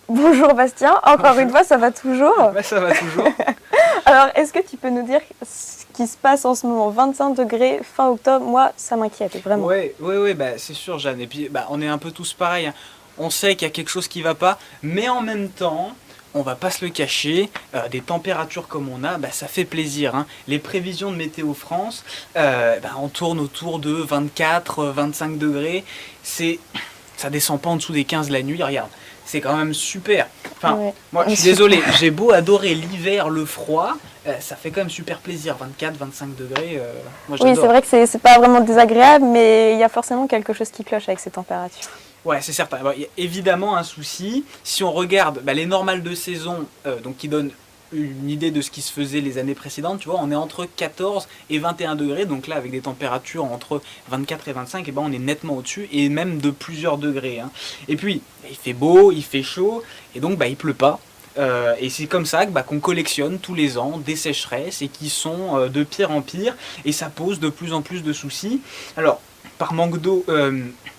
Bonjour Bastien, encore une fois, ça va toujours? Bah, ça va toujours. Alors, est-ce que tu peux nous dire ce qui se passe en ce moment? 25 degrés, fin octobre, moi, ça m'inquiète, vraiment. Ouais, bah, c'est sûr, Jeanne. Et puis, bah, on est un peu tous pareils, hein. On sait qu'il y a quelque chose qui va pas, mais en même temps, on va pas se le cacher, des températures comme on a, bah, ça fait plaisir, hein. Les prévisions de Météo France, bah, on tourne autour de 24, 25 degrés. Ça descend pas en dessous des 15 la nuit, regarde. C'est quand même super. Enfin, Ouais. moi, je suis désolé, j'ai beau adorer l'hiver, le froid, ça fait quand même super plaisir. 24, 25 degrés, moi Oui, c'est j'adore. vrai que c'est pas vraiment désagréable, mais il y a forcément quelque chose qui cloche avec ces températures. Ouais, c'est certain. Bon, il y a évidemment un souci. Si on regarde bah, les normales de saison, donc qui donnent une idée de ce qui se faisait les années précédentes, tu vois, on est entre 14 et 21 degrés. Donc là, avec des températures entre 24 et 25, et ben on est nettement au-dessus, et même de plusieurs degrés, hein. Et puis, il fait beau, il fait chaud, et donc bah, il pleut pas. Et c'est comme ça bah, qu'on collectionne tous les ans des sécheresses et qui sont de pire en pire, et ça pose de plus en plus de soucis. Alors, par manque d'eau,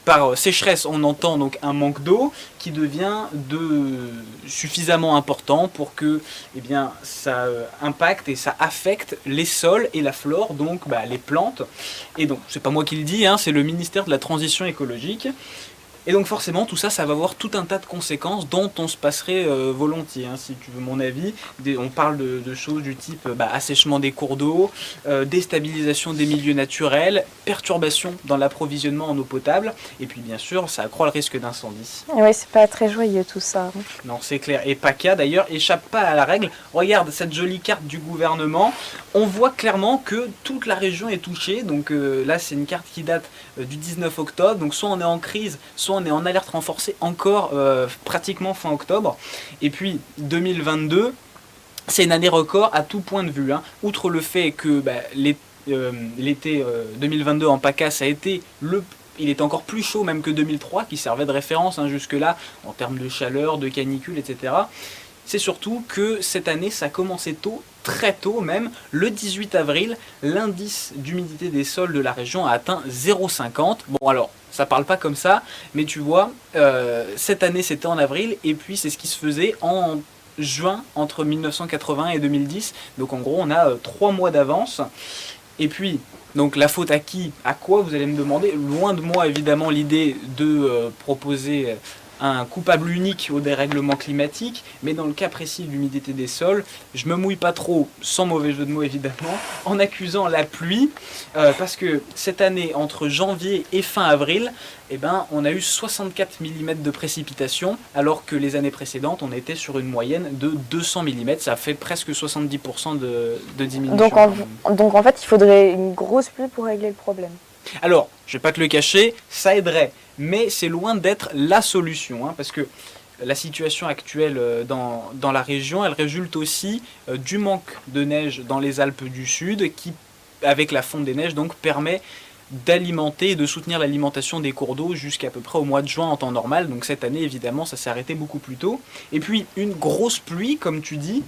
par sécheresse, on entend donc un manque d'eau qui devient suffisamment important pour que eh bien, ça impacte et ça affecte les sols et la flore, donc bah, les plantes. Et donc, c'est pas moi qui le dis, hein, c'est le ministère de la Transition écologique. Et donc forcément, tout ça, ça va avoir tout un tas de conséquences dont on se passerait volontiers, hein, si tu veux mon avis. On parle de choses du type bah, assèchement des cours d'eau, déstabilisation des milieux naturels, perturbation dans l'approvisionnement en eau potable, et puis bien sûr, ça accroît le risque d'incendie. Oui, c'est pas très joyeux tout ça. Non, c'est clair. Et PACA, d'ailleurs, échappe pas à la règle. Regarde cette jolie carte du gouvernement. On voit clairement que toute la région est touchée. Donc là, c'est une carte qui date du 19 octobre. Donc soit on est en crise, soit on est en alerte renforcée encore pratiquement fin octobre. Et puis 2022, c'est une année record à tout point de vue, hein. Outre le fait que bah, l'été 2022 en PACA, ça a été il est encore plus chaud même que 2003, qui servait de référence hein, jusque-là, en termes de chaleur, de canicule, etc. C'est surtout que cette année, ça a commencé tôt, très tôt même. Le 18 avril, l'indice d'humidité des sols de la région a atteint 0,50. Bon alors, ça parle pas comme ça, mais tu vois, cette année c'était en avril, et puis c'est ce qui se faisait en juin entre 1980 et 2010. Donc en gros, on a 3 mois d'avance. Et puis, donc la faute à qui? À quoi, vous allez me demander? Loin de moi évidemment l'idée de proposer un coupable unique au dérèglement climatique, mais dans le cas précis de l'humidité des sols, je me mouille pas trop, sans mauvais jeu de mots évidemment, en accusant la pluie, parce que cette année, entre janvier et fin avril, eh ben, on a eu 64 mm de précipitations, alors que les années précédentes, on était sur une moyenne de 200 mm, ça fait presque 70% de diminution. Donc en fait, il faudrait une grosse pluie pour régler le problème. Alors, je vais pas te le cacher, ça aiderait, mais c'est loin d'être la solution, hein, parce que la situation actuelle dans la région, elle résulte aussi du manque de neige dans les Alpes du Sud, qui, avec la fonte des neiges, donc permet d'alimenter et de soutenir l'alimentation des cours d'eau jusqu'à peu près au mois de juin en temps normal. Donc cette année, évidemment, ça s'est arrêté beaucoup plus tôt. Et puis, une grosse pluie, comme tu dis,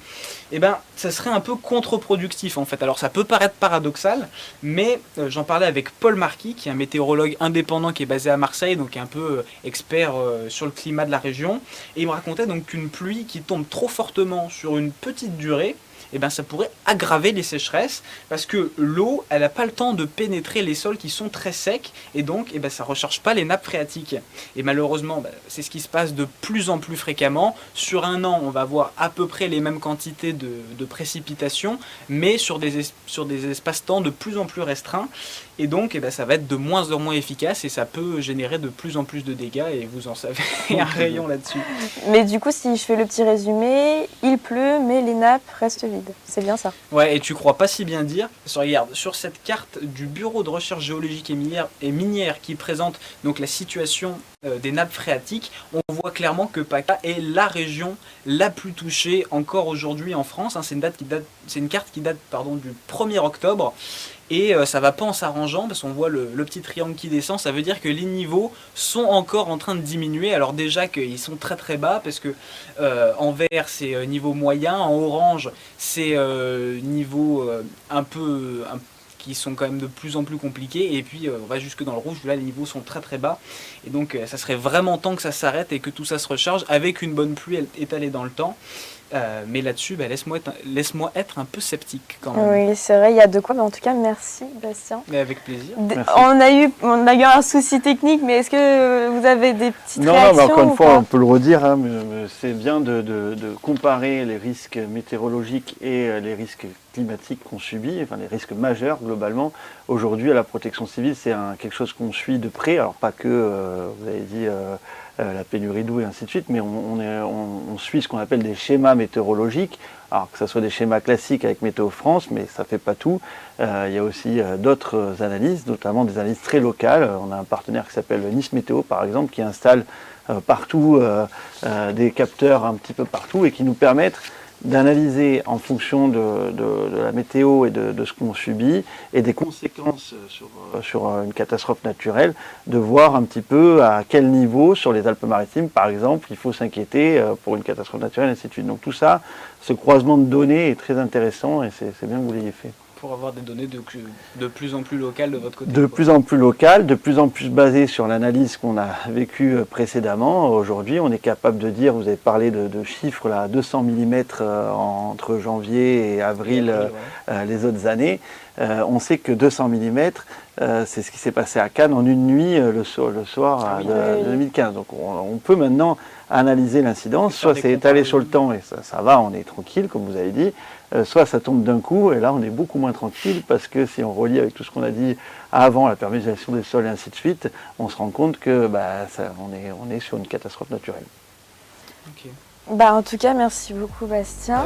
eh ben, ça serait un peu contre-productif en fait. Alors ça peut paraître paradoxal, mais j'en parlais avec Paul Marquis, qui est un météorologue indépendant qui est basé à Marseille, donc un peu expert sur le climat de la région. Et il me racontait donc qu'une pluie qui tombe trop fortement sur une petite durée, eh ben, ça pourrait aggraver les sécheresses, parce que l'eau, elle n'a pas le temps de pénétrer les sols qui sont très secs, et donc eh ben, ça ne recharge pas les nappes phréatiques. Et malheureusement, ben, c'est ce qui se passe de plus en plus fréquemment. Sur un an, on va avoir à peu près les mêmes quantités de précipitations, mais sur des espaces-temps de plus en plus restreints. Et donc, eh ben, ça va être de moins en moins efficace, et ça peut générer de plus en plus de dégâts, et vous en savez un rayon là-dessus. Mais du coup, si je fais le petit résumé, il pleut, mais les nappes restent vides. C'est bien ça. Ouais, et tu crois pas si bien dire, parce que regarde, sur cette carte du Bureau de recherche géologique et minière qui présente donc la situation des nappes phréatiques, on voit clairement que PACA est la région la plus touchée encore aujourd'hui en France, hein. C'est une carte qui date du 1er octobre. Et ça va pas en s'arrangeant, parce qu'on voit le petit triangle qui descend, ça veut dire que les niveaux sont encore en train de diminuer. Alors déjà qu'ils sont très très bas, parce que en vert c'est niveau moyen, en orange c'est niveau un peu qui sont quand même de plus en plus compliquées. Et puis on va jusque dans le rouge, là les niveaux sont très très bas. Et donc ça serait vraiment temps que ça s'arrête et que tout ça se recharge avec une bonne pluie étalée dans le temps. Mais là-dessus, laisse-moi être un peu sceptique quand même. Oui, c'est vrai, il y a de quoi. Mais en tout cas, merci Bastien. Mais avec plaisir. On a eu un souci technique, mais est-ce que vous avez des petites Non, réactions mais encore une ou fois, pas? on peut le redire, hein, mais c'est bien de comparer les risques météorologiques et les risques climatiques qu'on subit, enfin les risques majeurs globalement. Aujourd'hui, à la protection civile, c'est quelque chose qu'on suit de près. Alors pas que, vous avez dit, la pénurie d'eau et ainsi de suite, mais on suit ce qu'on appelle des schémas météorologiques. Alors que ce soit des schémas classiques avec Météo France, mais ça ne fait pas tout. Il y a aussi d'autres analyses, notamment des analyses très locales. On a un partenaire qui s'appelle Nice Météo, par exemple, qui installe partout des capteurs un petit peu partout et qui nous permettent d'analyser en fonction de la météo et de ce qu'on subit et des conséquences sur une catastrophe naturelle, de voir un petit peu à quel niveau sur les Alpes-Maritimes, par exemple, il faut s'inquiéter pour une catastrophe naturelle, et ainsi de suite. Donc tout ça, ce croisement de données est très intéressant et c'est bien que vous l'ayez fait. Pour avoir des données de plus en plus locales de votre côté. De plus en plus locales, de plus en plus basées sur l'analyse qu'on a vécue précédemment. Aujourd'hui, on est capable de dire, vous avez parlé de chiffres, là, 200 mm entre janvier et avril, les autres années. On sait que 200 mm, c'est ce qui s'est passé à Cannes en une nuit le soir de 2015. Donc on peut maintenant analyser l'incidence, soit c'est étalé sur le temps et ça va, on est tranquille, comme vous avez dit, soit ça tombe d'un coup et là on est beaucoup moins tranquille parce que si on relie avec tout ce qu'on a dit avant, la perméabilisation des sols et ainsi de suite, on se rend compte que on est sur une catastrophe naturelle. Okay. En tout cas, merci beaucoup Bastien.